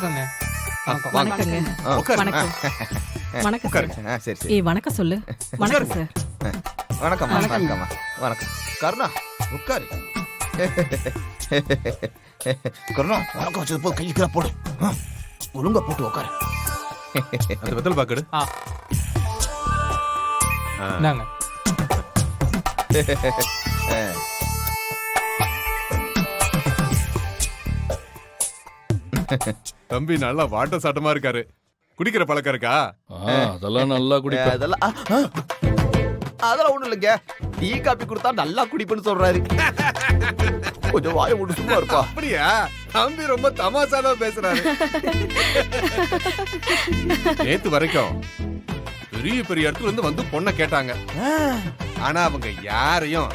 வணக்கங்க. வணக்கம். வணக்கங்க. வணக்கம். வணக்கம் சார். சரி சரி. ஏய் வணக்கம் சொல்லு. வணக்கம் சார். வணக்கம்மா வணக்கம்மா வணக்கம். கருணா உட்காரு. கருணா வணக்கம் வச்சது போய் கைக்கு போடு. ஒழுங்கா போட்டு உட்காரு. அந்த வெத்தல் பாக்கடு. இந்தாங்க. தம்பி நல்லா வாட்ட சாட்டமா இருக்காரு. குடிக்கிற பழக்கம் இருக்கா? அதெல்லாம் நல்லா குடிப்பேன். அதெல்லாம் ஒண்ணும் இல்லைங்க. டீ காபி கொடுத்தா நல்லா குடிப்பேன்னு சொல்றாரு. கொஞ்சம் வாயை விட்டு சும்மா இருப்பா. அப்படியா? தம்பி ரொம்ப தமாஷாதான் பேசுறாரு. நேத்து வரைக்கும் பெரிய பெரிய இடத்துல இருந்து வந்து பொண்ணை கேட்டாங்க. ஆனா அவங்க யாரையும்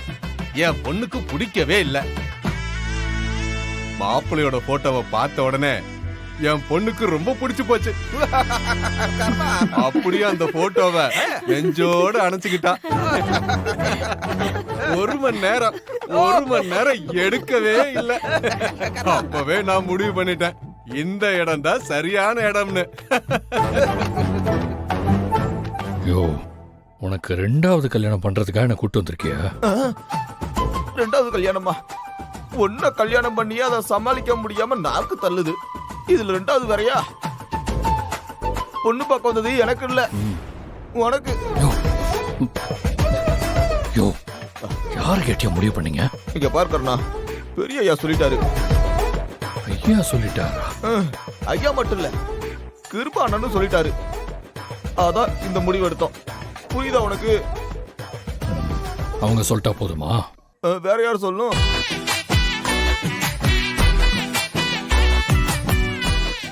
என் பொண்ணுக்கு பிடிக்கவே இல்ல. மாப்பிள்ளையோட போட்டோவை பார்த்த உடனே என் பொண்ணுக்கு ரொம்ப பிடிச்சு போச்சு. அப்படியே அந்த போட்டோவை நெஞ்சோட அணைச்சுக்கிட்டா. ஒரு மணி நேரம் எடுக்கவே இல்லை. அப்பவே நான் முடிவு பண்ணிட்டேன், இந்த இடம் தான் சரியான இடம்னு. யோ, உனக்கு ரெண்டாவது கல்யாணம் பண்றதுக்காக என்ன கூட்டு வந்திருக்கியா? ரெண்டாவது கல்யாணமா? ஒன்ன கல்யாணம் பண்ணி அதை சமாளிக்க முடியாம நாக்கு தள்ளுது. இதுல ரெண்டாவது வேறையா? பொண்ணு பார்க்க வந்தது எனக்கு இல்ல, உனக்கு. யோ, யாரு கேட்டியா முடிவு பண்ணீங்க? இங்க பார்க்கறனா பெரிய ஐயா சொல்லிட்டாரு. ஐயா சொல்லிட்டாரா? ஐயா மட்டும் இல்ல, கிருபா அண்ணனும் சொல்லிட்டாரு. அதான் இந்த முடிவு எடுத்தோம். புரியுதா உனக்கு? அவங்க சொல்லிட்டா போதுமா? வேற யார் சொல்லணும்?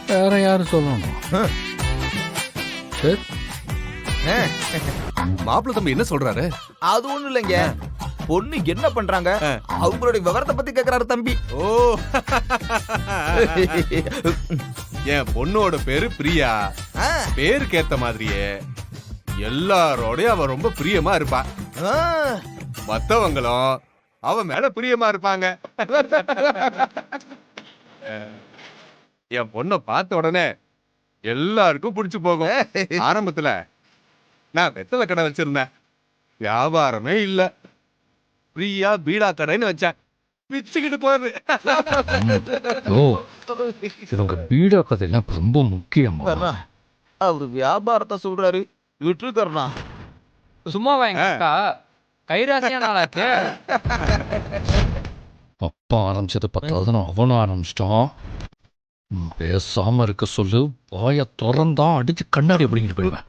வேற யாரு சொல்லணும்? சரி, மாப்பிள்ளை தம்பி என்ன சொல்றாரு? அது ஒண்ணும் இல்லைங்க. பொண்ணு என்ன பண்றாங்க அவங்களுடைய விவரத்தை பத்தி கேக்குறாரு தம்பி. ஓ, என் பொண்ணோட பேரு பிரியா. பேருக்கு ஏத்த மாதிரியே எல்லாரோடய அவ ரொம்ப பிரியமா இருப்பா. மத்தவங்களும் அவ மேல பிரியமா இருப்பாங்க. என் பொண்ண பார்த்த உடனே எல்லாருக்கும் பிடிச்சு போகும். ஆரம்பத்துல நான் வெத்தலை கடை வச்சிருந்தேன், வியாபாரமே இல்ல. பிரியா பீடா கடைன்னு வச்சேன், பிச்சுக்கிட்டு போறது. இவங்க பீடா கதையெல்லாம் ரொம்ப முக்கியமா? அவரு வியாபாரத்தை சொல்றாரு, விட்டுருக்கா? சும்மா வாங்க கைராசியா நாளாச்சு. அப்பா ஆரம்பிச்சது பத்தாவதுன்னு அவனும் ஆரம்பிச்சிட்டான். பேசாம இருக்க சொல்லு. வாய திறந்தான் அடிச்சு கண்ணாடி அப்படிங்கிட்டு போயிடுவேன்.